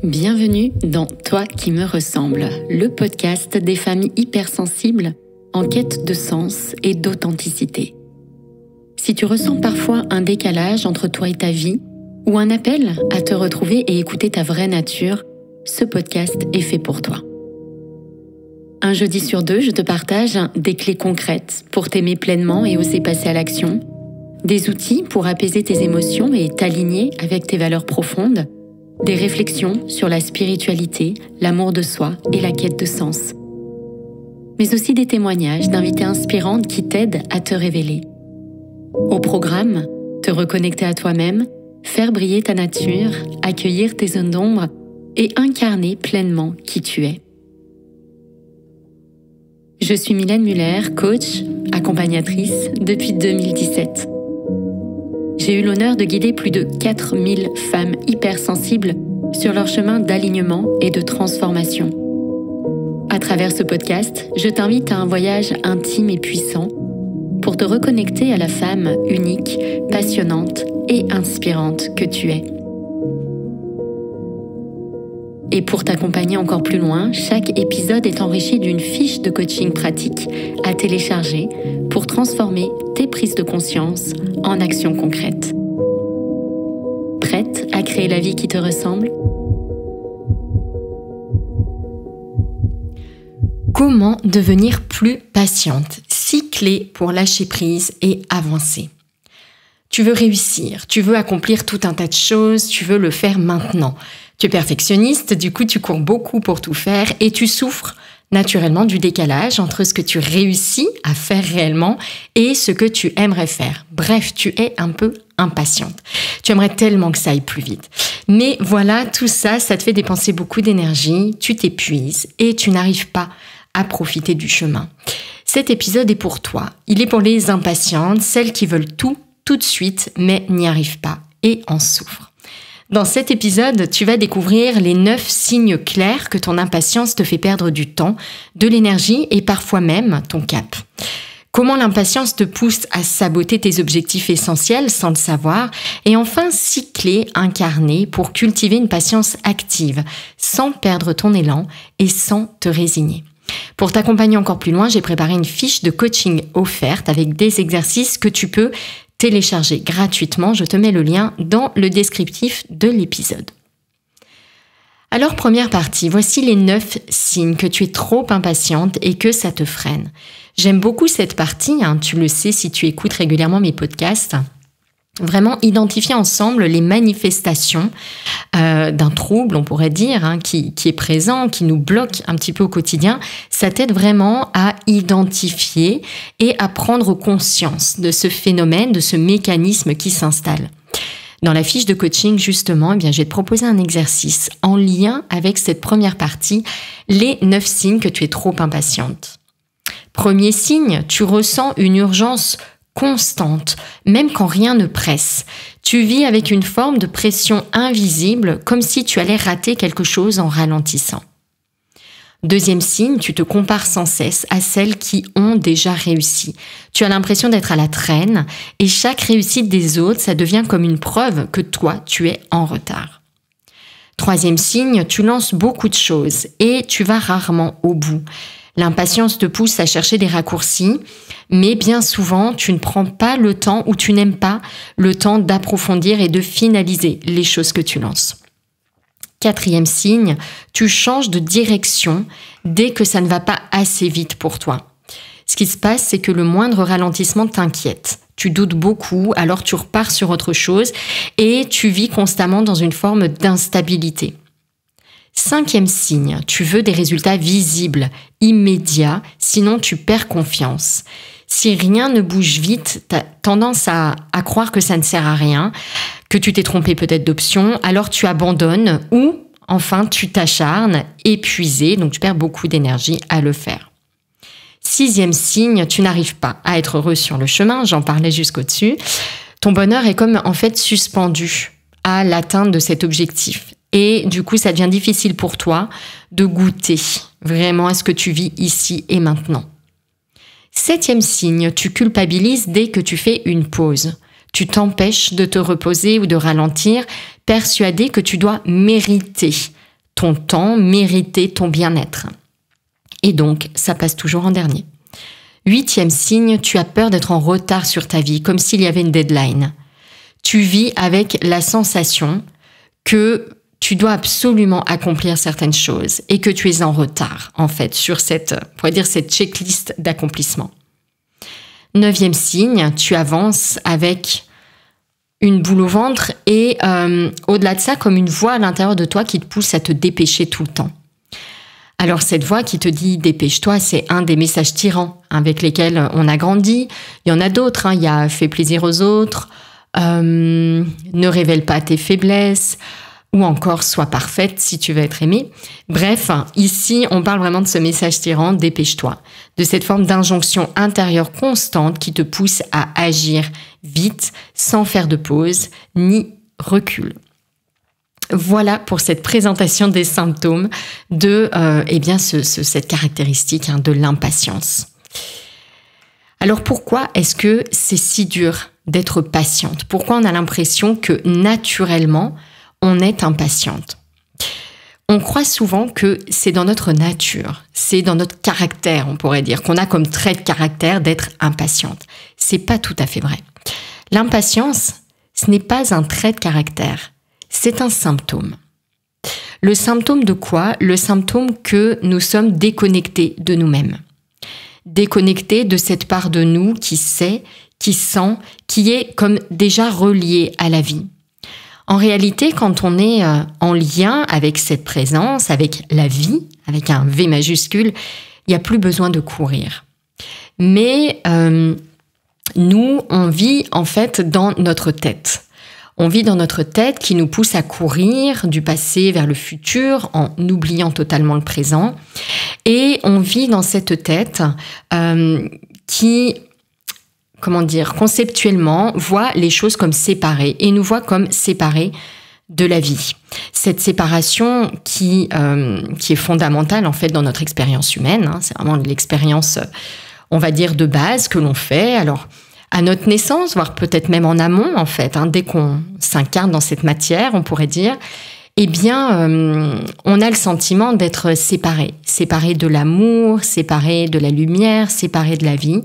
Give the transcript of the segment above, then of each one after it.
Bienvenue dans Toi qui me ressemble, le podcast des femmes hypersensibles en quête de sens et d'authenticité. Si tu ressens parfois un décalage entre toi et ta vie, ou un appel à te retrouver et écouter ta vraie nature, ce podcast est fait pour toi. Un jeudi sur deux, je te partage des clés concrètes pour t'aimer pleinement et oser passer à l'action, des outils pour apaiser tes émotions et t'aligner avec tes valeurs profondes, des réflexions sur la spiritualité, l'amour de soi et la quête de sens. Mais aussi des témoignages d'invités inspirantes qui t'aident à te révéler. Au programme, te reconnecter à toi-même, faire briller ta nature, accueillir tes zones d'ombre et incarner pleinement qui tu es. Je suis Mylène Muller, coach, accompagnatrice depuis 2017. J'ai eu l'honneur de guider plus de 4000 femmes hypersensibles sur leur chemin d'alignement et de transformation. À travers ce podcast, je t'invite à un voyage intime et puissant pour te reconnecter à la femme unique, passionnante et inspirante que tu es. Et pour t'accompagner encore plus loin, chaque épisode est enrichi d'une fiche de coaching pratique à télécharger pour transformer tes prises de conscience en actions concrètes. Prête à créer la vie qui te ressemble ? Comment devenir plus patiente ? 6 clés pour lâcher prise et avancer. Tu veux réussir, tu veux accomplir tout un tas de choses, tu veux le faire maintenant. Tu es perfectionniste, du coup tu cours beaucoup pour tout faire et tu souffres naturellement du décalage entre ce que tu réussis à faire réellement et ce que tu aimerais faire. Bref, tu es un peu impatiente. Tu aimerais tellement que ça aille plus vite. Mais voilà, tout ça, ça te fait dépenser beaucoup d'énergie, tu t'épuises et tu n'arrives pas à profiter du chemin. Cet épisode est pour toi. Il est pour les impatientes, celles qui veulent tout de suite, mais n'y arrivent pas et en souffrent. Dans cet épisode, tu vas découvrir les 9 signes clairs que ton impatience te fait perdre du temps, de l'énergie et parfois même ton cap. Comment l'impatience te pousse à saboter tes objectifs essentiels sans le savoir. Et enfin, 6 clés incarnées pour cultiver une patience active, sans perdre ton élan et sans te résigner. Pour t'accompagner encore plus loin, j'ai préparé une fiche de coaching offerte avec des exercices que tu peux télécharger gratuitement. Je te mets le lien dans le descriptif de l'épisode. Alors, première partie, voici les 9 signes que tu es trop impatiente et que ça te freine. J'aime beaucoup cette partie, tu le sais si tu écoutes régulièrement mes podcasts. Vraiment identifier ensemble les manifestations d'un trouble, on pourrait dire, qui est présent, qui nous bloque un petit peu au quotidien. Ça t'aide vraiment à identifier et à prendre conscience de ce phénomène, de ce mécanisme qui s'installe. Dans la fiche de coaching, justement, je vais te proposer un exercice en lien avec cette première partie, les 9 signes que tu es trop impatiente. Premier signe, tu ressens une urgence constante, même quand rien ne presse. Tu vis avec une forme de pression invisible, comme si tu allais rater quelque chose en ralentissant. Deuxième signe, tu te compares sans cesse à celles qui ont déjà réussi. Tu as l'impression d'être à la traîne et chaque réussite des autres, ça devient comme une preuve que toi, tu es en retard. Troisième signe, tu lances beaucoup de choses et tu vas rarement au bout. L'impatience te pousse à chercher des raccourcis, mais bien souvent, tu ne prends pas le temps ou tu n'aimes pas le temps d'approfondir et de finaliser les choses que tu lances. Quatrième signe, tu changes de direction dès que ça ne va pas assez vite pour toi. Ce qui se passe, c'est que le moindre ralentissement t'inquiète. Tu doutes beaucoup, alors tu repars sur autre chose et tu vis constamment dans une forme d'instabilité. Cinquième signe, tu veux des résultats visibles, immédiats, sinon tu perds confiance. Si rien ne bouge vite, tu as tendance à croire que ça ne sert à rien, que tu t'es trompé peut-être d'option, alors tu abandonnes ou enfin tu t'acharnes, épuisé, donc tu perds beaucoup d'énergie à le faire. Sixième signe, tu n'arrives pas à être heureux sur le chemin, j'en parlais jusqu'au-dessus. Ton bonheur est comme en fait suspendu à l'atteinte de cet objectif. Et du coup, ça devient difficile pour toi de goûter vraiment à ce que tu vis ici et maintenant. Septième signe, tu culpabilises dès que tu fais une pause. Tu t'empêches de te reposer ou de ralentir, persuadé que tu dois mériter ton temps, mériter ton bien-être. Et donc, ça passe toujours en dernier. 8e signe, tu as peur d'être en retard sur ta vie, comme s'il y avait une deadline. Tu vis avec la sensation que tu dois absolument accomplir certaines choses et que tu es en retard, en fait, sur cette checklist d'accomplissement. 9e signe, tu avances avec une boule au ventre et au-delà de ça, comme une voix à l'intérieur de toi qui te pousse à te dépêcher tout le temps. Alors cette voix qui te dit « dépêche-toi », c'est un des messages tyrans avec lesquels on a grandi. Il y en a d'autres, il y a « fais plaisir aux autres »,« ne révèle pas tes faiblesses », ou encore « sois parfaite si tu veux être aimée ». Bref, ici, on parle vraiment de ce message tyran « dépêche-toi », de cette forme d'injonction intérieure constante qui te pousse à agir vite, sans faire de pause, ni recul. Voilà pour cette présentation des symptômes de cette caractéristique de l'impatience. Alors pourquoi est-ce que c'est si dur d'être patiente? Pourquoi on a l'impression que naturellement, on est impatiente? On croit souvent que c'est dans notre nature, c'est dans notre caractère, on pourrait dire, qu'on a comme trait de caractère d'être impatiente. C'est pas tout à fait vrai. L'impatience, ce n'est pas un trait de caractère, c'est un symptôme. Le symptôme de quoi? Le symptôme que nous sommes déconnectés de nous-mêmes. Déconnectés de cette part de nous qui sait, qui sent, qui est comme déjà reliée à la vie. En réalité, quand on est en lien avec cette présence, avec la vie, avec un V majuscule, il n'y a plus besoin de courir. Mais nous, on vit en fait dans notre tête. On vit dans notre tête qui nous pousse à courir du passé vers le futur en oubliant totalement le présent. Et on vit dans cette tête qui, conceptuellement, voit les choses comme séparées et nous voit comme séparées de la vie. Cette séparation qui est fondamentale en fait dans notre expérience humaine, c'est vraiment l'expérience, on va dire, de base que l'on fait. Alors, à notre naissance, voire peut-être même en amont, en fait, dès qu'on s'incarne dans cette matière, on pourrait dire, on a le sentiment d'être séparé de l'amour, séparé de la lumière, séparé de la vie.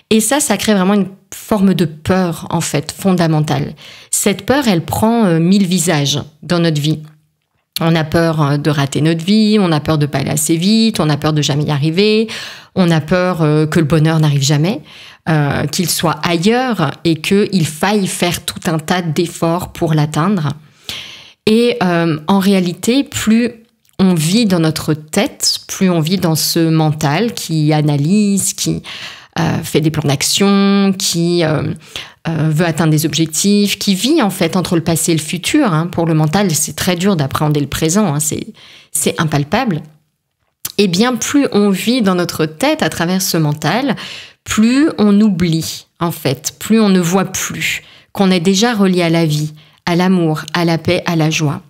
Et ça crée vraiment une forme de peur, en fait, fondamentale. Cette peur, elle prend 1000 visages dans notre vie. On a peur de rater notre vie, on a peur de pas aller assez vite, on a peur de jamais y arriver, on a peur que le bonheur n'arrive jamais, qu'il soit ailleurs et qu'il faille faire tout un tas d'efforts pour l'atteindre. Et en réalité, plus on vit dans notre tête, plus on vit dans ce mental qui analyse, qui fait des plans d'action, qui veut atteindre des objectifs, qui vit en fait entre le passé et le futur. Pour le mental, c'est très dur d'appréhender le présent, c'est impalpable. Et bien, plus on vit dans notre tête à travers ce mental, plus on oublie, en fait, plus on ne voit plus qu'on est déjà relié à la vie, à l'amour, à la paix, à la joie.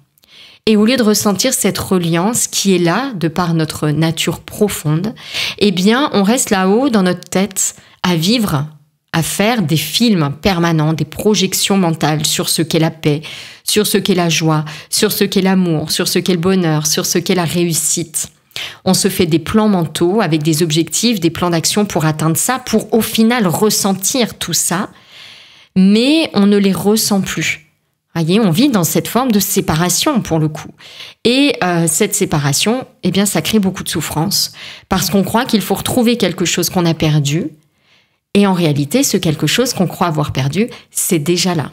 Et au lieu de ressentir cette reliance qui est là, de par notre nature profonde, on reste là-haut dans notre tête à vivre, à faire des films permanents, des projections mentales sur ce qu'est la paix, sur ce qu'est la joie, sur ce qu'est l'amour, sur ce qu'est le bonheur, sur ce qu'est la réussite. On se fait des plans mentaux avec des objectifs, des plans d'action pour atteindre ça, pour au final ressentir tout ça, mais on ne les ressent plus. Voyez, on vit dans cette forme de séparation pour le coup. Et cette séparation, ça crée beaucoup de souffrance parce qu'on croit qu'il faut retrouver quelque chose qu'on a perdu. Et en réalité, ce quelque chose qu'on croit avoir perdu, c'est déjà là.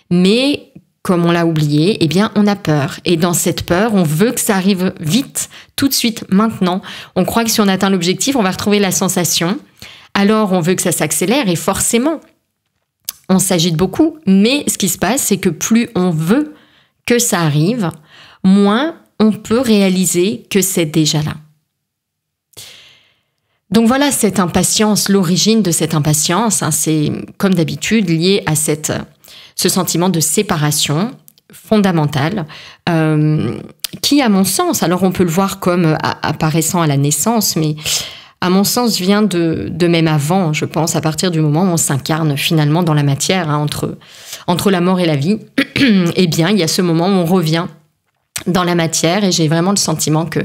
Mais comme on l'a oublié, on a peur. Et dans cette peur, on veut que ça arrive vite, tout de suite, maintenant. On croit que si on atteint l'objectif, on va retrouver la sensation. Alors, on veut que ça s'accélère et forcément, on s'agite beaucoup, mais ce qui se passe, c'est que plus on veut que ça arrive, moins on peut réaliser que c'est déjà là. Donc voilà cette impatience, l'origine de cette impatience, c'est comme d'habitude lié à ce sentiment de séparation fondamentale qui, à mon sens, alors on peut le voir comme apparaissant à la naissance, mais à mon sens, vient de même avant, je pense, à partir du moment où on s'incarne finalement dans la matière, entre la mort et la vie. Il y a ce moment où on revient dans la matière, et j'ai vraiment le sentiment que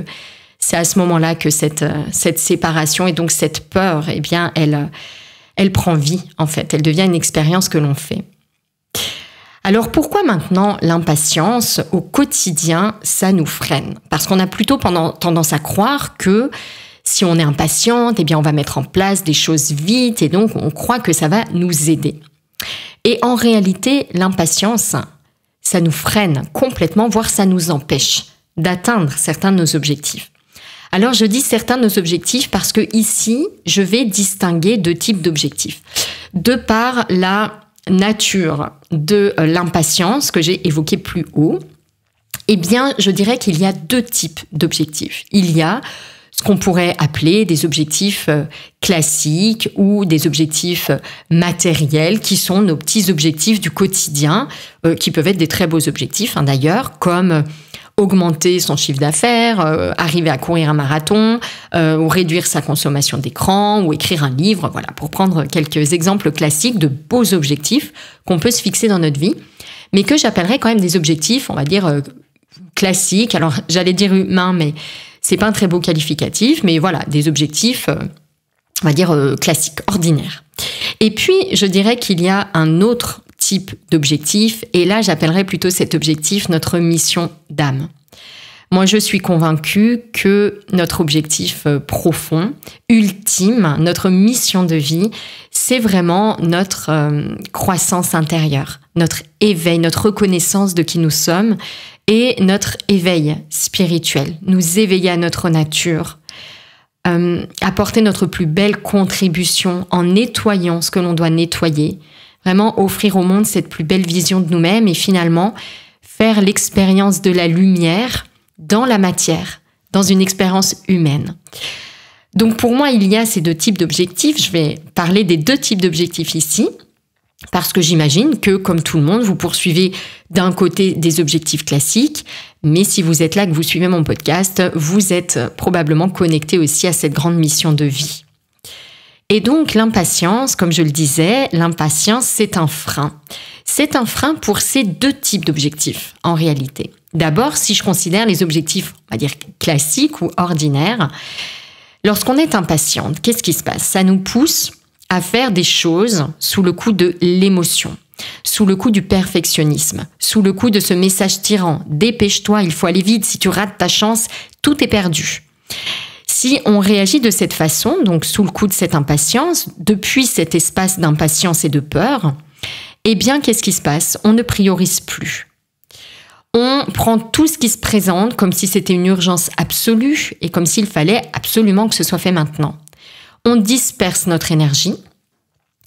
c'est à ce moment-là que cette séparation et donc cette peur, eh bien, elle prend vie, en fait. Elle devient une expérience que l'on fait. Alors pourquoi maintenant l'impatience au quotidien, ça nous freine? Parce qu'on a plutôt tendance à croire que si on est impatiente, eh bien on va mettre en place des choses vite et donc on croit que ça va nous aider. Et en réalité, l'impatience, ça nous freine complètement, voire ça nous empêche d'atteindre certains de nos objectifs. Alors je dis certains de nos objectifs parce que ici, je vais distinguer deux types d'objectifs. De par la nature de l'impatience que j'ai évoquée plus haut, eh bien, je dirais qu'il y a deux types d'objectifs. Il y a ce qu'on pourrait appeler des objectifs classiques ou des objectifs matériels qui sont nos petits objectifs du quotidien, qui peuvent être des très beaux objectifs d'ailleurs, comme augmenter son chiffre d'affaires, arriver à courir un marathon, ou réduire sa consommation d'écran, ou écrire un livre, voilà, pour prendre quelques exemples classiques de beaux objectifs qu'on peut se fixer dans notre vie, mais que j'appellerais quand même des objectifs, on va dire, classiques. Alors, j'allais dire humains, mais c'est pas un très beau qualificatif, mais voilà, des objectifs, on va dire, classiques, ordinaires. Et puis, je dirais qu'il y a un autre type d'objectif, et là j'appellerais plutôt cet objectif notre mission d'âme. Moi je suis convaincue que notre objectif profond, ultime, notre mission de vie, c'est vraiment notre croissance intérieure, notre éveil, notre reconnaissance de qui nous sommes et notre éveil spirituel, nous éveiller à notre nature, apporter notre plus belle contribution en nettoyant ce que l'on doit nettoyer, vraiment offrir au monde cette plus belle vision de nous-mêmes et finalement faire l'expérience de la lumière dans la matière, dans une expérience humaine. Donc pour moi, il y a ces deux types d'objectifs. Je vais parler des deux types d'objectifs ici, parce que j'imagine que, comme tout le monde, vous poursuivez d'un côté des objectifs classiques, mais si vous êtes là, que vous suivez mon podcast, vous êtes probablement connecté aussi à cette grande mission de vie. Et donc l'impatience, comme je le disais, l'impatience, c'est un frein. C'est un frein pour ces deux types d'objectifs, en réalité. D'abord, si je considère les objectifs, on va dire classiques ou ordinaires, lorsqu'on est impatiente, qu'est-ce qui se passe? Ça nous pousse à faire des choses sous le coup de l'émotion, sous le coup du perfectionnisme, sous le coup de ce message tyran. Dépêche-toi, il faut aller vite, si tu rates ta chance, tout est perdu. Si on réagit de cette façon, donc sous le coup de cette impatience, depuis cet espace d'impatience et de peur, eh bien, qu'est-ce qui se passe? On ne priorise plus. On prend tout ce qui se présente comme si c'était une urgence absolue et comme s'il fallait absolument que ce soit fait maintenant. On disperse notre énergie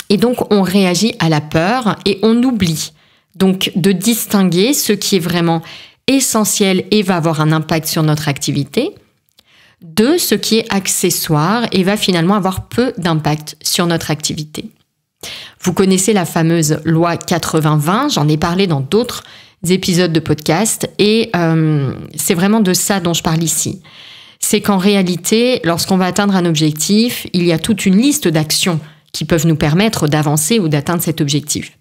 et donc on réagit à la peur et on oublie donc de distinguer ce qui est vraiment essentiel et va avoir un impact sur notre activité de ce qui est accessoire et va finalement avoir peu d'impact sur notre activité. Vous connaissez la fameuse loi 80-20, j'en ai parlé dans d'autres épisodes de podcast et c'est vraiment de ça dont je parle ici. C'est qu'en réalité, lorsqu'on va atteindre un objectif, il y a toute une liste d'actions qui peuvent nous permettre d'avancer ou d'atteindre cet objectif.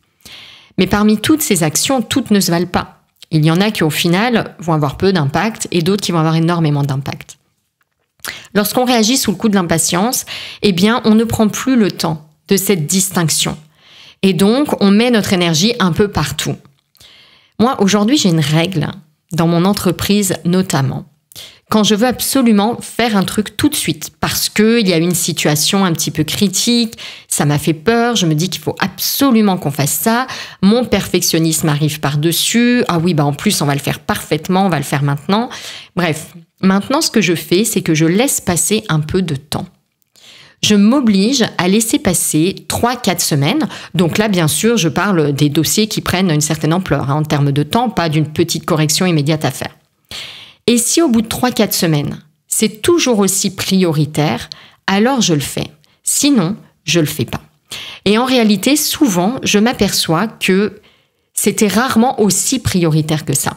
Mais parmi toutes ces actions, toutes ne se valent pas. Il y en a qui au final vont avoir peu d'impact et d'autres qui vont avoir énormément d'impact. Lorsqu'on réagit sous le coup de l'impatience, eh bien, on ne prend plus le temps de cette distinction. Et donc, on met notre énergie un peu partout. Moi, aujourd'hui, j'ai une règle, dans mon entreprise notamment. Quand je veux absolument faire un truc tout de suite, parce qu'il y a une situation un petit peu critique, ça m'a fait peur, je me dis qu'il faut absolument qu'on fasse ça, mon perfectionnisme arrive par-dessus, ah oui, en plus on va le faire parfaitement, on va le faire maintenant. Bref, maintenant ce que je fais, c'est que je laisse passer un peu de temps. Je m'oblige à laisser passer 3-4 semaines. Donc là, bien sûr, je parle des dossiers qui prennent une certaine ampleur, en termes de temps, pas d'une petite correction immédiate à faire. Et si au bout de 3-4 semaines, c'est toujours aussi prioritaire, alors je le fais. Sinon, je le fais pas. Et en réalité, souvent, je m'aperçois que c'était rarement aussi prioritaire que ça.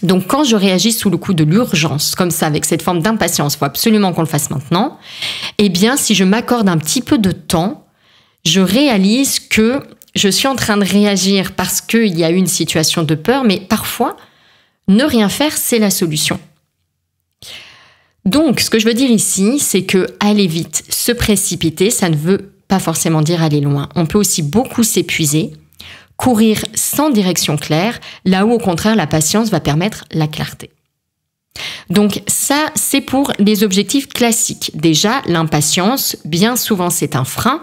Donc quand je réagis sous le coup de l'urgence, comme ça, avec cette forme d'impatience, il faut absolument qu'on le fasse maintenant, eh bien, si je m'accorde un petit peu de temps, je réalise que je suis en train de réagir parce qu'il y a eu une situation de peur, mais parfois, Ne rien faire, c'est la solution. Donc, ce que je veux dire ici, c'est que aller vite, se précipiter, ça ne veut pas forcément dire aller loin. On peut aussi beaucoup s'épuiser, courir sans direction claire, là où au contraire la patience va permettre la clarté. Donc ça, c'est pour les objectifs classiques. Déjà, l'impatience, bien souvent c'est un frein,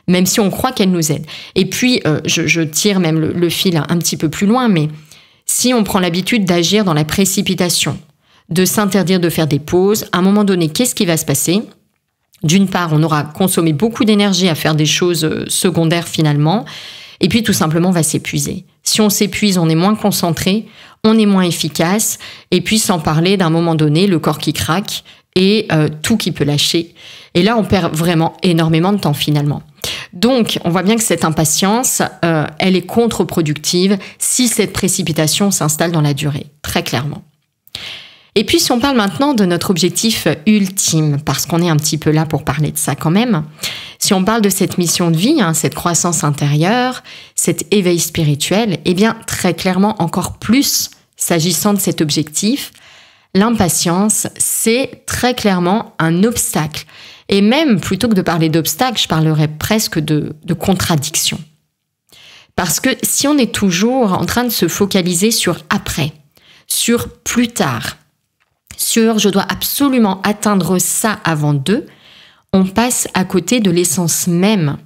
même si on croit qu'elle nous aide. Et puis, je tire même le fil un petit peu plus loin, mais si on prend l'habitude d'agir dans la précipitation, de s'interdire de faire des pauses, à un moment donné, qu'est-ce qui va se passer ? D'une part, on aura consommé beaucoup d'énergie à faire des choses secondaires finalement, et puis tout simplement on va s'épuiser. Si on s'épuise, on est moins concentré, on est moins efficace, et puis sans parler d'un moment donné, le corps qui craque et tout qui peut lâcher. Et là, on perd vraiment énormément de temps finalement. Donc, on voit bien que cette impatience, elle est contre-productive si cette précipitation s'installe dans la durée, très clairement. Et puis, si on parle maintenant de notre objectif ultime, parce qu'on est un petit peu là pour parler de ça quand même, si on parle de cette mission de vie, cette croissance intérieure, cet éveil spirituel, eh bien, très clairement, encore plus, s'agissant de cet objectif, l'impatience, c'est très clairement un obstacle. Et même, plutôt que de parler d'obstacle, je parlerais presque de contradiction. Parce que si on est toujours en train de se focaliser sur après, sur plus tard, sur « je dois absolument atteindre ça avant d'eux », on passe à côté de l'essence même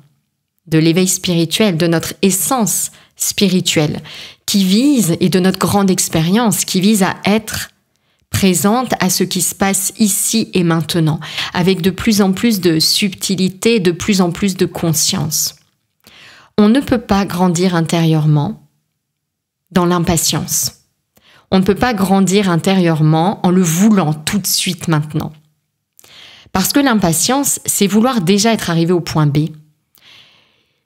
de l'éveil spirituel, de notre essence spirituelle, qui vise, et de notre grande expérience, qui vise à être présente à ce qui se passe ici et maintenant, avec de plus en plus de subtilité, de plus en plus de conscience. On ne peut pas grandir intérieurement dans l'impatience. On ne peut pas grandir intérieurement en le voulant tout de suite maintenant. Parce que l'impatience, c'est vouloir déjà être arrivé au point B.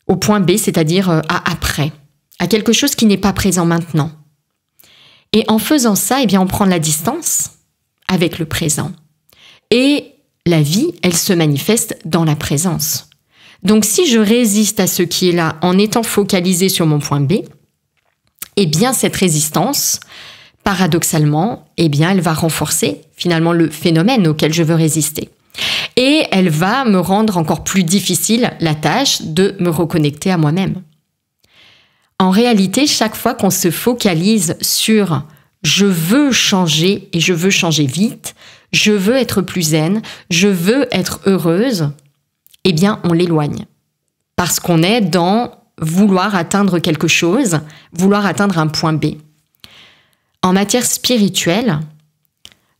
Au point B, c'est-à-dire à après, à quelque chose qui n'est pas présent maintenant. Et en faisant ça, eh bien, on prend la distance avec le présent. Et la vie, elle se manifeste dans la présence. Donc si je résiste à ce qui est là en étant focalisé sur mon point B, eh bien cette résistance, paradoxalement, eh bien elle va renforcer finalement le phénomène auquel je veux résister. Et elle va me rendre encore plus difficile la tâche de me reconnecter à moi-même. En réalité, chaque fois qu'on se focalise sur « je veux changer et je veux changer vite, je veux être plus zen, je veux être heureuse », eh bien on l'éloigne. Parce qu'on est dans vouloir atteindre quelque chose, vouloir atteindre un point B. En matière spirituelle,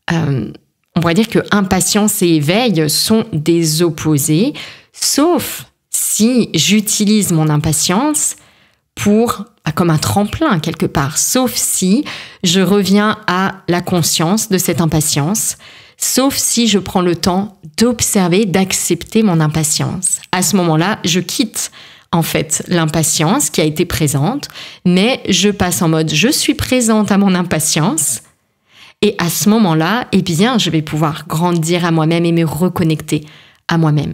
on pourrait dire que impatience et éveil sont des opposés, sauf si j'utilise mon impatience comme un tremplin quelque part, sauf si je reviens à la conscience de cette impatience, sauf si je prends le temps d'observer, d'accepter mon impatience. À ce moment-là, je quitte en fait l'impatience qui a été présente, mais je passe en mode je suis présente à mon impatience, et à ce moment-là, eh bien, je vais pouvoir grandir à moi-même et me reconnecter à moi-même.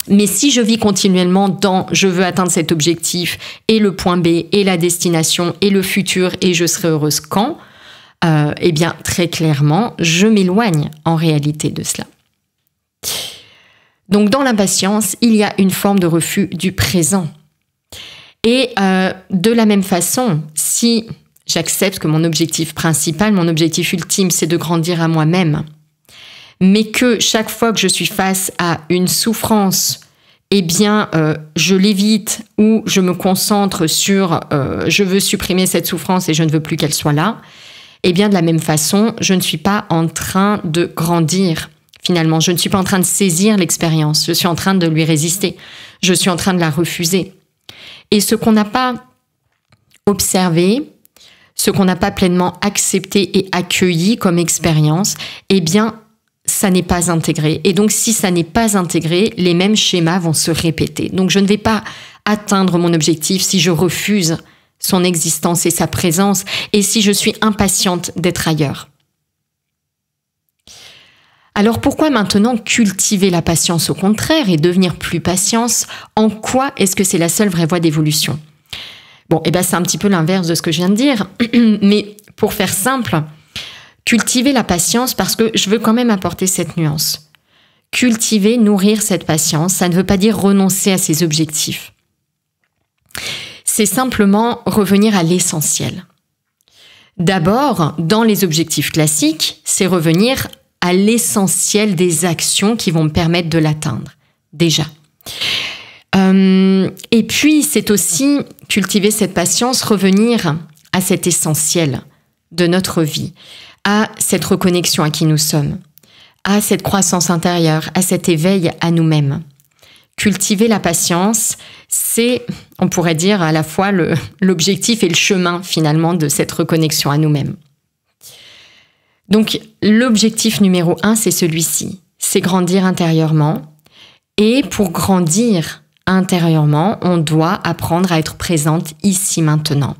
Mais si je vis continuellement dans « je veux atteindre cet objectif et le point B et la destination et le futur et je serai heureuse quand ?» eh bien, très clairement, je m'éloigne en réalité de cela. Donc, dans l'impatience, il y a une forme de refus du présent. Et de la même façon, si j'accepte que mon objectif principal, mon objectif ultime, c'est de grandir à moi-même, mais que chaque fois que je suis face à une souffrance, eh bien, je l'évite ou je me concentre sur je veux supprimer cette souffrance et je ne veux plus qu'elle soit là, eh bien, de la même façon, je ne suis pas en train de grandir. Finalement, je ne suis pas en train de saisir l'expérience, je suis en train de lui résister, je suis en train de la refuser. Et ce qu'on n'a pas observé, ce qu'on n'a pas pleinement accepté et accueilli comme expérience, eh bien, ça n'est pas intégré. Et donc, si ça n'est pas intégré, les mêmes schémas vont se répéter. Donc, je ne vais pas atteindre mon objectif si je refuse son existence et sa présence, et si je suis impatiente d'être ailleurs. Alors pourquoi maintenant cultiver la patience au contraire et devenir plus patiente? En quoi est-ce que c'est la seule vraie voie d'évolution? Bon, c'est un petit peu l'inverse de ce que je viens de dire, mais pour faire simple, cultiver la patience, parce que je veux quand même apporter cette nuance. Cultiver, nourrir cette patience, ça ne veut pas dire renoncer à ses objectifs. C'est simplement revenir à l'essentiel. D'abord, dans les objectifs classiques, c'est revenir à l'essentiel des actions qui vont me permettre de l'atteindre, déjà. Et puis, c'est aussi cultiver cette patience, revenir à cet essentiel de notre vie, à cette reconnexion à qui nous sommes, à cette croissance intérieure, à cet éveil à nous-mêmes. Cultiver la patience, c'est, on pourrait dire, à la fois l'objectif et le chemin, finalement, de cette reconnexion à nous-mêmes. Donc, l'objectif numéro 1, c'est celui-ci. C'est grandir intérieurement. Et pour grandir intérieurement, on doit apprendre à être présente ici, maintenant.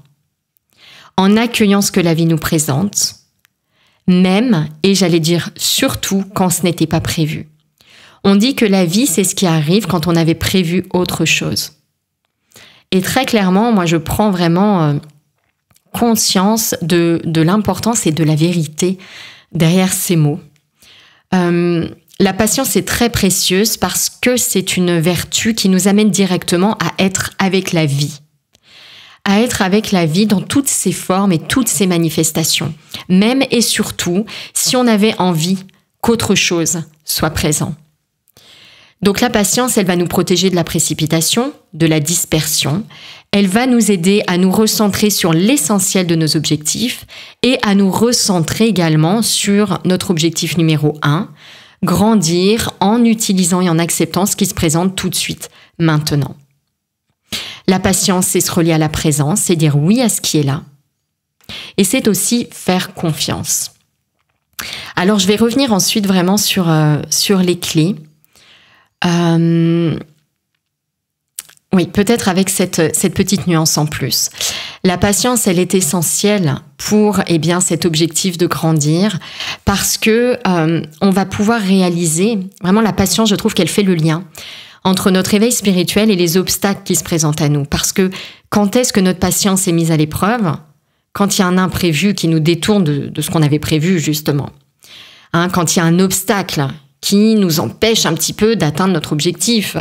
En accueillant ce que la vie nous présente, même, et j'allais dire surtout, quand ce n'était pas prévu. On dit que la vie, c'est ce qui arrive quand on avait prévu autre chose. Et très clairement, moi, je prends vraiment conscience de l'importance et de la vérité derrière ces mots. La patience est très précieuse parce que c'est une vertu qui nous amène directement à être avec la vie. À être avec la vie dans toutes ses formes et toutes ses manifestations. Même et surtout, si on avait envie qu'autre chose soit présent. Donc la patience, elle va nous protéger de la précipitation, de la dispersion. Elle va nous aider à nous recentrer sur l'essentiel de nos objectifs et à nous recentrer également sur notre objectif numéro 1, grandir en utilisant et en acceptant ce qui se présente tout de suite, maintenant. La patience, c'est se relier à la présence, c'est dire oui à ce qui est là. Et c'est aussi faire confiance. Alors, je vais revenir ensuite vraiment sur les clés. Oui, peut-être avec cette petite nuance en plus. La patience, elle est essentielle pour cet objectif de grandir parce que on va pouvoir réaliser, vraiment la patience, je trouve qu'elle fait le lien entre notre éveil spirituel et les obstacles qui se présentent à nous. Parce que quand est-ce que notre patience est mise à l'épreuve? Quand il y a un imprévu qui nous détourne de ce qu'on avait prévu, justement. Quand il y a un obstacle qui nous empêche un petit peu d'atteindre notre objectif.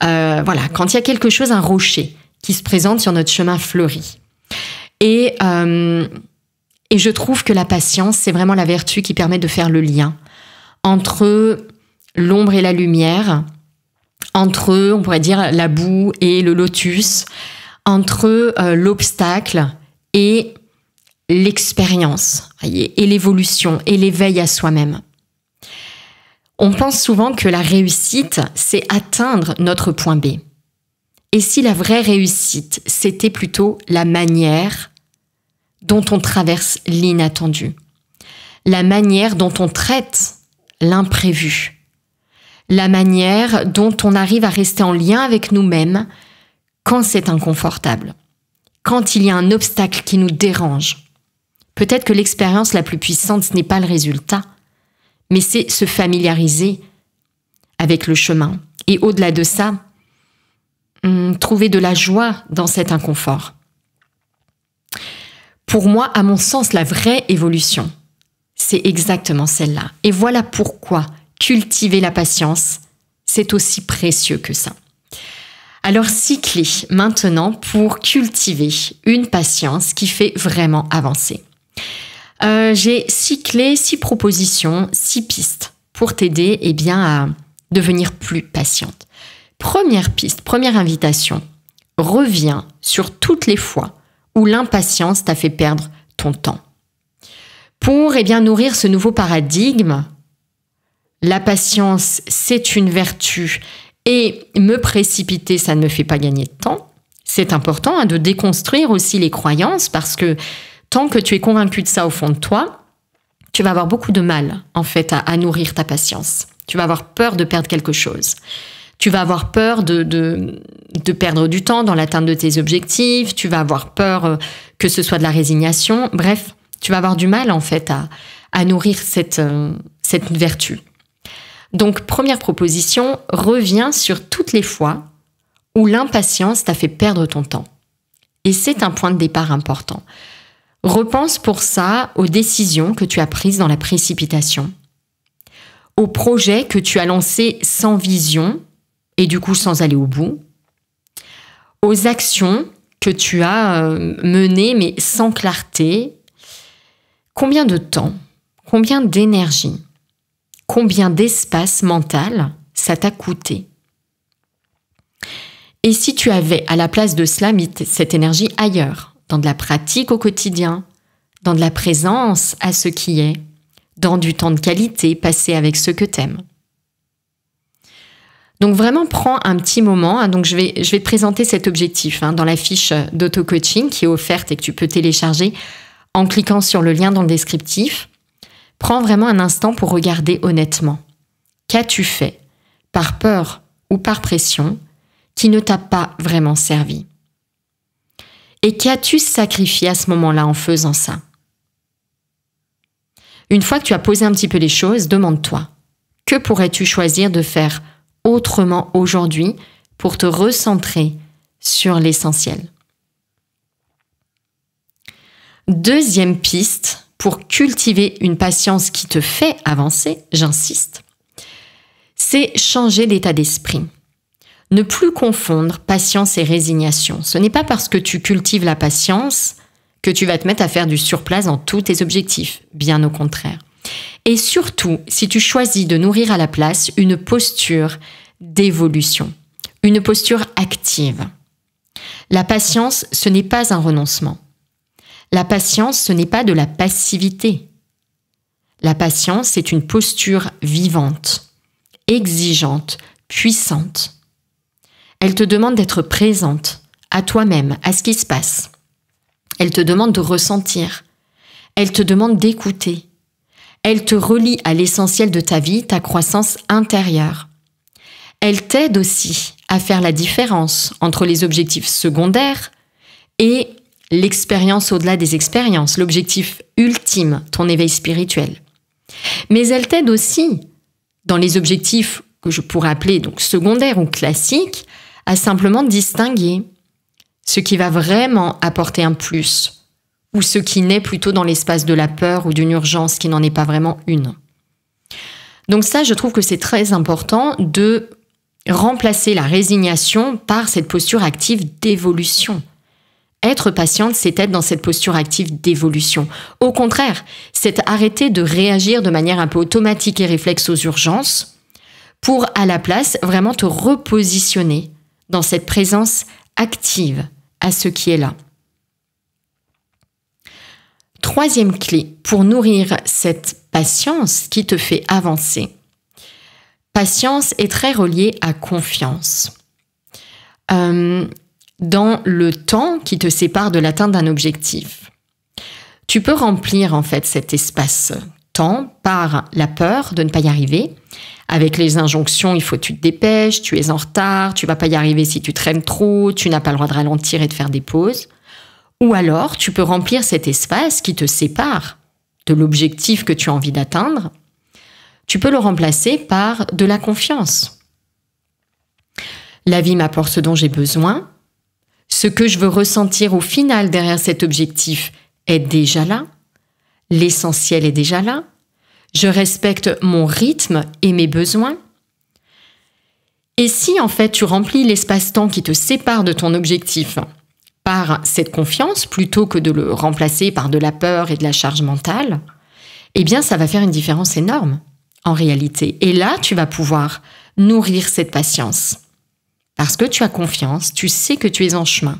Quand il y a quelque chose, un rocher, qui se présente sur notre chemin fleuri. Et je trouve que la patience, c'est vraiment la vertu qui permet de faire le lien entre l'ombre et la lumière, entre, on pourrait dire, la boue et le lotus, entre l'obstacle et l'expérience, et l'évolution, et l'éveil à soi-même. On pense souvent que la réussite, c'est atteindre notre point B. Et si la vraie réussite, c'était plutôt la manière dont on traverse l'inattendu, la manière dont on traite l'imprévu, la manière dont on arrive à rester en lien avec nous-mêmes quand c'est inconfortable, quand il y a un obstacle qui nous dérange. Peut-être que l'expérience la plus puissante, ce n'est pas le résultat, mais c'est se familiariser avec le chemin. Et au-delà de ça, trouver de la joie dans cet inconfort. Pour moi, à mon sens, la vraie évolution, c'est exactement celle-là. Et voilà pourquoi cultiver la patience, c'est aussi précieux que ça. Alors, 6 clés maintenant pour cultiver une patience qui fait vraiment avancer. J'ai 6 clés, 6 propositions, 6 pistes pour t'aider à devenir plus patiente. Première piste, première invitation, reviens sur toutes les fois où l'impatience t'a fait perdre ton temps. Pour nourrir ce nouveau paradigme, la patience, c'est une vertu et me précipiter, ça ne me fait pas gagner de temps. C'est important de déconstruire aussi les croyances parce que tant que tu es convaincu de ça au fond de toi, tu vas avoir beaucoup de mal en fait à nourrir ta patience. Tu vas avoir peur de perdre quelque chose. Tu vas avoir peur de perdre du temps dans l'atteinte de tes objectifs. Tu vas avoir peur que ce soit de la résignation. Bref, tu vas avoir du mal en fait à nourrir cette vertu. Donc, première proposition, reviens sur toutes les fois où l'impatience t'a fait perdre ton temps. Et c'est un point de départ important. Repense pour ça aux décisions que tu as prises dans la précipitation, aux projets que tu as lancés sans vision et du coup sans aller au bout, aux actions que tu as menées mais sans clarté. Combien de temps, combien d'énergie, combien d'espace mental ça t'a coûté? Et si tu avais à la place de cela mis cette énergie ailleurs, dans de la pratique au quotidien, dans de la présence à ce qui est, dans du temps de qualité passé avec ceux que t'aimes. Donc vraiment, prends un petit moment. Donc je vais te présenter cet objectif dans la fiche d'auto-coaching qui est offerte et que tu peux télécharger en cliquant sur le lien dans le descriptif. Prends vraiment un instant pour regarder honnêtement. Qu'as-tu fait, par peur ou par pression, qui ne t'a pas vraiment servi? Et qu'as-tu sacrifié à ce moment-là en faisant ça? Une fois que tu as posé un petit peu les choses, demande-toi, que pourrais-tu choisir de faire autrement aujourd'hui pour te recentrer sur l'essentiel? Deuxième piste pour cultiver une patience qui te fait avancer, j'insiste, c'est changer d'état d'esprit. Ne plus confondre patience et résignation. Ce n'est pas parce que tu cultives la patience que tu vas te mettre à faire du surplace dans tous tes objectifs, bien au contraire. Et surtout, si tu choisis de nourrir à la place une posture d'évolution, une posture active. La patience, ce n'est pas un renoncement. La patience, ce n'est pas de la passivité. La patience, c'est une posture vivante, exigeante, puissante. Elle te demande d'être présente à toi-même, à ce qui se passe. Elle te demande de ressentir. Elle te demande d'écouter. Elle te relie à l'essentiel de ta vie, ta croissance intérieure. Elle t'aide aussi à faire la différence entre les objectifs secondaires et l'expérience au-delà des expériences, l'objectif ultime, ton éveil spirituel. Mais elle t'aide aussi, dans les objectifs que je pourrais appeler donc secondaires ou classiques, à simplement distinguer ce qui va vraiment apporter un plus ou ce qui naît plutôt dans l'espace de la peur ou d'une urgence qui n'en est pas vraiment une. Donc ça, je trouve que c'est très important de remplacer la résignation par cette posture active d'évolution. Être patiente, c'est être dans cette posture active d'évolution. Au contraire, c'est arrêter de réagir de manière un peu automatique et réflexe aux urgences pour, à la place, vraiment te repositionner dans cette présence active à ce qui est là. Troisième clé pour nourrir cette patience qui te fait avancer. Patience est très reliée à confiance. Dans le temps qui te sépare de l'atteinte d'un objectif. Tu peux remplir en fait cet espace-temps par la peur de ne pas y arriver, avec les injonctions, il faut que tu te dépêches, tu es en retard, tu vas pas y arriver si tu traînes trop, tu n'as pas le droit de ralentir et de faire des pauses. Ou alors, tu peux remplir cet espace qui te sépare de l'objectif que tu as envie d'atteindre. Tu peux le remplacer par de la confiance. La vie m'apporte ce dont j'ai besoin. Ce que je veux ressentir au final derrière cet objectif est déjà là. L'essentiel est déjà là. Je respecte mon rythme et mes besoins. Et si en fait tu remplis l'espace-temps qui te sépare de ton objectif par cette confiance plutôt que de le remplacer par de la peur et de la charge mentale, eh bien ça va faire une différence énorme en réalité. Et là, tu vas pouvoir nourrir cette patience. Parce que tu as confiance, tu sais que tu es en chemin.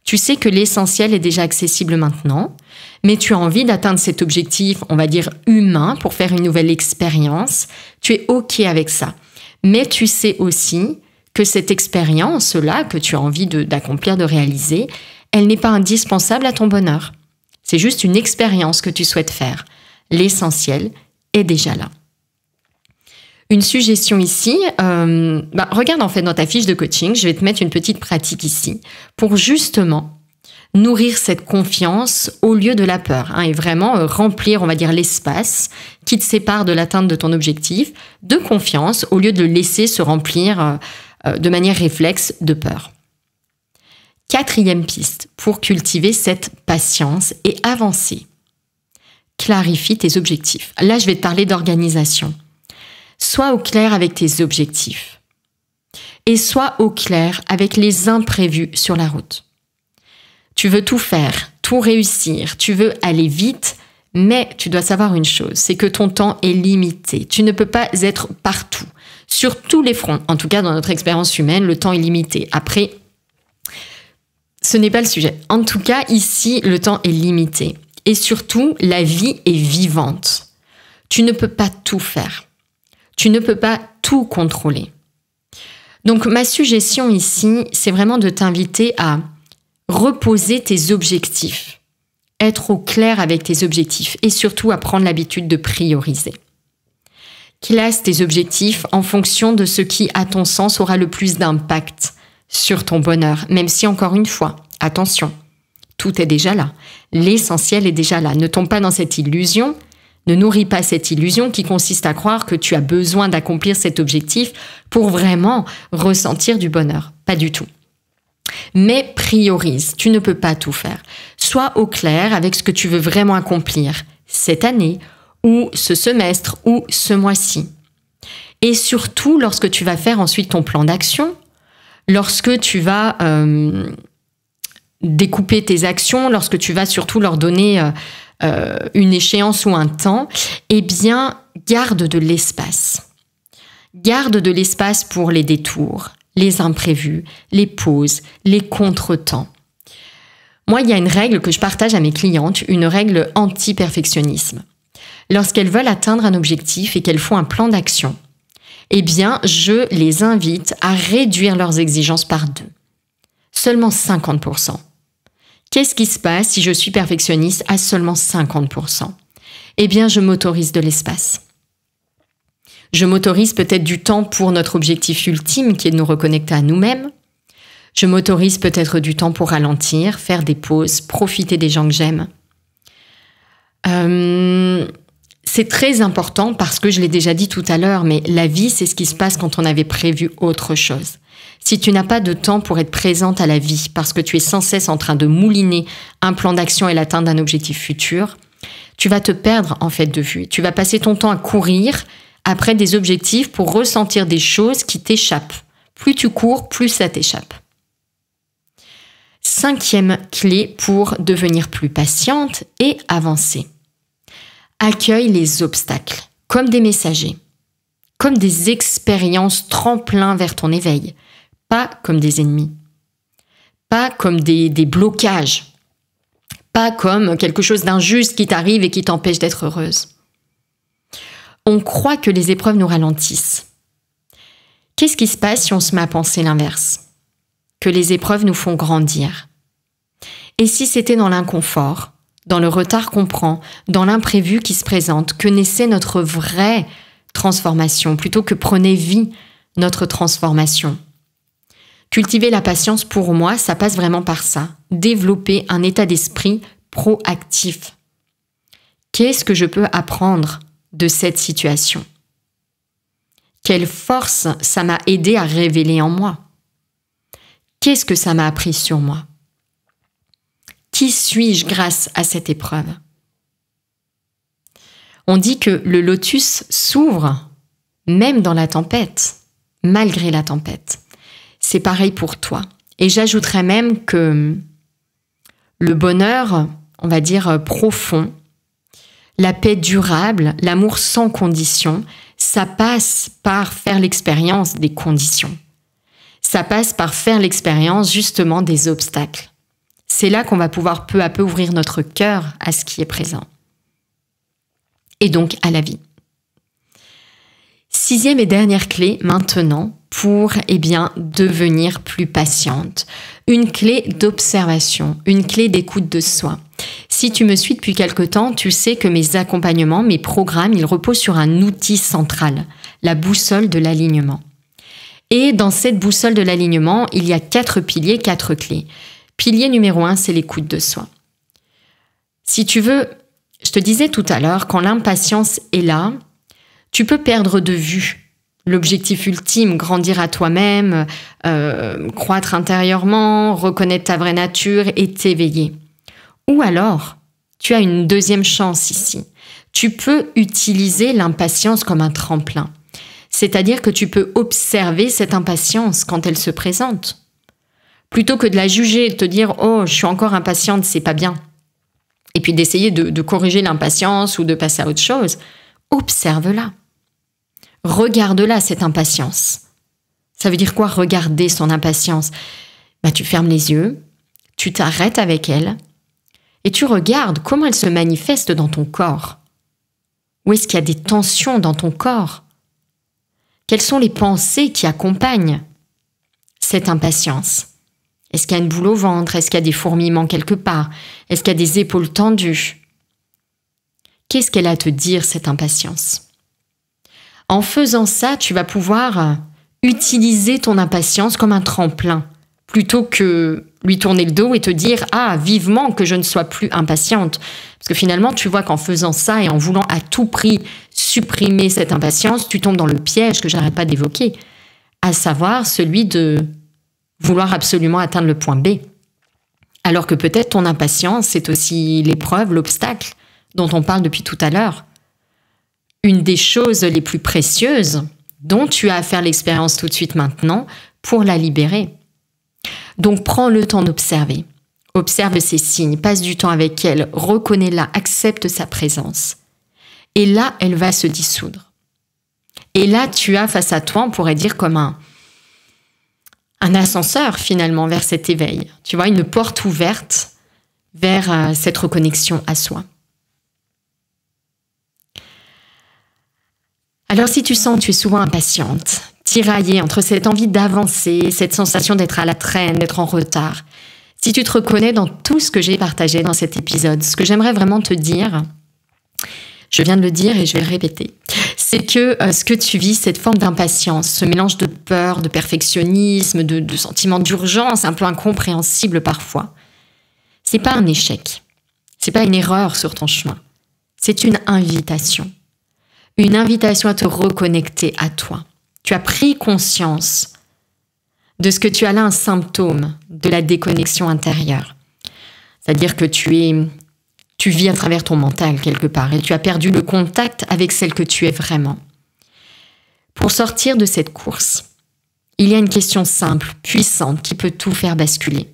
Tu sais que l'essentiel est déjà accessible maintenant, mais tu as envie d'atteindre cet objectif, on va dire humain, pour faire une nouvelle expérience. Tu es OK avec ça. Mais tu sais aussi que cette expérience-là que tu as envie d'accomplir, de réaliser, elle n'est pas indispensable à ton bonheur. C'est juste une expérience que tu souhaites faire. L'essentiel est déjà là. Une suggestion ici, regarde en fait dans ta fiche de coaching, je vais te mettre une petite pratique ici pour justement nourrir cette confiance au lieu de la peur et vraiment remplir, on va dire, l'espace qui te sépare de l'atteinte de ton objectif de confiance au lieu de le laisser se remplir de manière réflexe de peur. 4e piste pour cultiver cette patience et avancer. Clarifie tes objectifs. Là, je vais te parler d'organisation. Sois au clair avec tes objectifs. Et sois au clair avec les imprévus sur la route. Tu veux tout faire, tout réussir, tu veux aller vite, mais tu dois savoir une chose, c'est que ton temps est limité. Tu ne peux pas être partout, sur tous les fronts. En tout cas, dans notre expérience humaine, le temps est limité. Après, ce n'est pas le sujet. En tout cas, ici, le temps est limité. Et surtout, la vie est vivante. Tu ne peux pas tout faire. Tu ne peux pas tout contrôler. Donc, ma suggestion ici, c'est vraiment de t'inviter à reposer tes objectifs, être au clair avec tes objectifs et surtout à prendre l'habitude de prioriser. Classe tes objectifs en fonction de ce qui, à ton sens, aura le plus d'impact sur ton bonheur, même si, encore une fois, attention, tout est déjà là. L'essentiel est déjà là. Ne tombe pas dans cette illusion, ne nourris pas cette illusion qui consiste à croire que tu as besoin d'accomplir cet objectif pour vraiment ressentir du bonheur. Pas du tout. Mais priorise, tu ne peux pas tout faire. Sois au clair avec ce que tu veux vraiment accomplir cette année ou ce semestre ou ce mois-ci. Et surtout, lorsque tu vas faire ensuite ton plan d'action, lorsque tu vas découper tes actions, lorsque tu vas surtout leur donner une échéance ou un temps, eh bien, garde de l'espace. Garde de l'espace pour les détours, les imprévus, les pauses, les contretemps. Moi, il y a une règle que je partage à mes clientes, une règle anti-perfectionnisme. Lorsqu'elles veulent atteindre un objectif et qu'elles font un plan d'action, eh bien, je les invite à réduire leurs exigences par 2. Seulement 50%. Qu'est-ce qui se passe si je suis perfectionniste à seulement 50%? Eh bien, je m'autorise de l'espace. Je m'autorise peut-être du temps pour notre objectif ultime qui est de nous reconnecter à nous-mêmes. Je m'autorise peut-être du temps pour ralentir, faire des pauses, profiter des gens que j'aime. C'est très important parce que je l'ai déjà dit tout à l'heure, mais la vie, c'est ce qui se passe quand on avait prévu autre chose. Si tu n'as pas de temps pour être présente à la vie parce que tu es sans cesse en train de mouliner un plan d'action et l'atteinte d'un objectif futur, tu vas te perdre en fait de vue. Tu vas passer ton temps à courir après des objectifs pour ressentir des choses qui t'échappent. Plus tu cours, plus ça t'échappe. 5e clé pour devenir plus patiente et avancer. Accueille les obstacles comme des messagers, comme des expériences tremplins vers ton éveil, pas comme des ennemis, pas comme des blocages, pas comme quelque chose d'injuste qui t'arrive et qui t'empêche d'être heureuse. On croit que les épreuves nous ralentissent. Qu'est-ce qui se passe si on se met à penser l'inverse? Que les épreuves nous font grandir. Et si c'était dans l'inconfort, dans le retard qu'on prend, dans l'imprévu qui se présente, que naissait notre vraie transformation, plutôt que prenait vie notre transformation? Cultiver la patience, pour moi, ça passe vraiment par ça. Développer un état d'esprit proactif. Qu'est-ce que je peux apprendre de cette situation? Quelle force ça m'a aidé à révéler en moi? Qu'est-ce que ça m'a appris sur moi? Qui suis-je grâce à cette épreuve? On dit que le lotus s'ouvre même dans la tempête, malgré la tempête. C'est pareil pour toi. Et j'ajouterais même que le bonheur, on va dire profond, la paix durable, l'amour sans condition, ça passe par faire l'expérience des conditions. Ça passe par faire l'expérience justement des obstacles. C'est là qu'on va pouvoir peu à peu ouvrir notre cœur à ce qui est présent. Et donc à la vie. 6e et dernière clé maintenant pour devenir plus patiente. Une clé d'observation, une clé d'écoute de soi. Si tu me suis depuis quelque temps, tu sais que mes accompagnements, mes programmes, ils reposent sur un outil central, la boussole de l'alignement. Et dans cette boussole de l'alignement, il y a 4 piliers, 4 clés. Pilier numéro 1, c'est l'écoute de soi. Si tu veux, je te disais tout à l'heure, quand l'impatience est là, tu peux perdre de vue L'objectif ultime, grandir à toi-même, croître intérieurement, reconnaître ta vraie nature et t'éveiller. Ou alors, tu as une deuxième chance ici. Tu peux utiliser l'impatience comme un tremplin. C'est-à-dire que tu peux observer cette impatience quand elle se présente. Plutôt que de la juger, de te dire « Oh, je suis encore impatiente, c'est pas bien ». Et puis d'essayer de corriger l'impatience ou de passer à autre chose, observe-la. Regarde-la, cette impatience. Ça veut dire quoi, regarder son impatience ? Tu fermes les yeux, tu t'arrêtes avec elle et tu regardes comment elle se manifeste dans ton corps. Où est-ce qu'il y a des tensions dans ton corps ? Quelles sont les pensées qui accompagnent cette impatience ? Est-ce qu'il y a une boule au ventre ? Est-ce qu'il y a des fourmillements quelque part ? Est-ce qu'il y a des épaules tendues ? Qu'est-ce qu'elle a à te dire, cette impatience ? En faisant ça, tu vas pouvoir utiliser ton impatience comme un tremplin, plutôt que lui tourner le dos et te dire « Ah, vivement que je ne sois plus impatiente ». Parce que finalement, tu vois qu'en faisant ça et en voulant à tout prix supprimer cette impatience, tu tombes dans le piège que j'arrête pas d'évoquer, à savoir celui de vouloir absolument atteindre le point B. Alors que peut-être ton impatience, c'est aussi l'épreuve, l'obstacle dont on parle depuis tout à l'heure. Une des choses les plus précieuses dont tu as à faire l'expérience tout de suite maintenant pour la libérer. Donc prends le temps d'observer. Observe ses signes, passe du temps avec elle, reconnais-la, accepte sa présence. Et là, elle va se dissoudre. Et là, tu as face à toi, on pourrait dire comme un ascenseur finalement vers cet éveil. Tu vois, une porte ouverte vers cette reconnexion à soi. Alors si tu sens que tu es souvent impatiente, tiraillée entre cette envie d'avancer, cette sensation d'être à la traîne, d'être en retard, si tu te reconnais dans tout ce que j'ai partagé dans cet épisode, ce que j'aimerais vraiment te dire, je viens de le dire et je vais le répéter, c'est que ce que tu vis, cette forme d'impatience, ce mélange de peur, de perfectionnisme, de sentiment d'urgence un peu incompréhensible parfois, c'est pas un échec, c'est pas une erreur sur ton chemin, c'est une invitation. Une invitation à te reconnecter à toi. Tu as pris conscience de ce que tu as là, un symptôme de la déconnexion intérieure. C'est-à-dire que tu vis à travers ton mental quelque part et tu as perdu le contact avec celle que tu es vraiment. Pour sortir de cette course, il y a une question simple, puissante, qui peut tout faire basculer.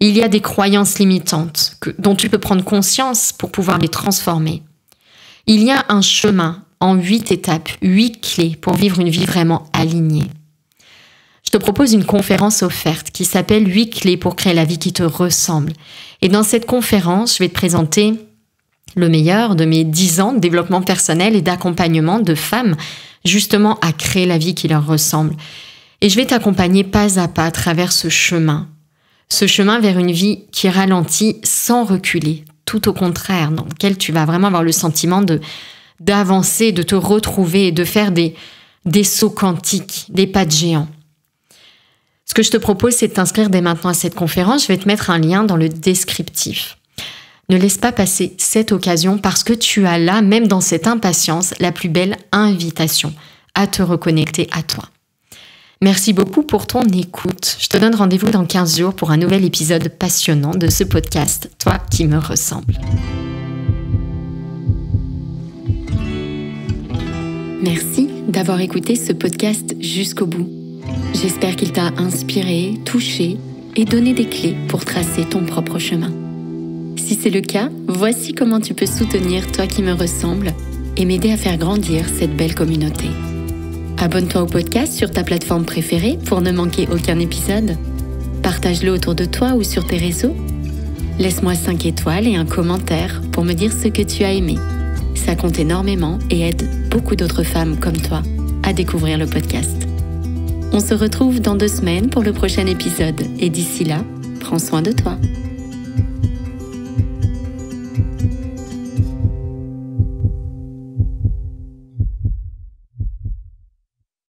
Il y a des croyances limitantes dont tu peux prendre conscience pour pouvoir les transformer. Il y a un chemin en 8 étapes, 8 clés pour vivre une vie vraiment alignée. Je te propose une conférence offerte qui s'appelle 8 clés pour créer la vie qui te ressemble. Et dans cette conférence, je vais te présenter le meilleur de mes 10 ans de développement personnel et d'accompagnement de femmes justement à créer la vie qui leur ressemble. Et je vais t'accompagner pas à pas à travers ce chemin vers une vie qui ralentit sans reculer. Tout au contraire, dans lequel tu vas vraiment avoir le sentiment d'avancer, de te retrouver et de faire des sauts quantiques, des pas de géant. Ce que je te propose, c'est de t'inscrire dès maintenant à cette conférence. Je vais te mettre un lien dans le descriptif. Ne laisse pas passer cette occasion parce que tu as là, même dans cette impatience, la plus belle invitation à te reconnecter à toi. Merci beaucoup pour ton écoute. Je te donne rendez-vous dans 15 jours pour un nouvel épisode passionnant de ce podcast « Toi qui me ressembles ». Merci d'avoir écouté ce podcast jusqu'au bout. J'espère qu'il t'a inspiré, touché et donné des clés pour tracer ton propre chemin. Si c'est le cas, voici comment tu peux soutenir Toi qui me ressemble et m'aider à faire grandir cette belle communauté. Abonne-toi au podcast sur ta plateforme préférée pour ne manquer aucun épisode. Partage-le autour de toi ou sur tes réseaux. Laisse-moi 5 étoiles et un commentaire pour me dire ce que tu as aimé. Ça compte énormément et aide beaucoup d'autres femmes comme toi à découvrir le podcast. On se retrouve dans 2 semaines pour le prochain épisode et d'ici là, prends soin de toi.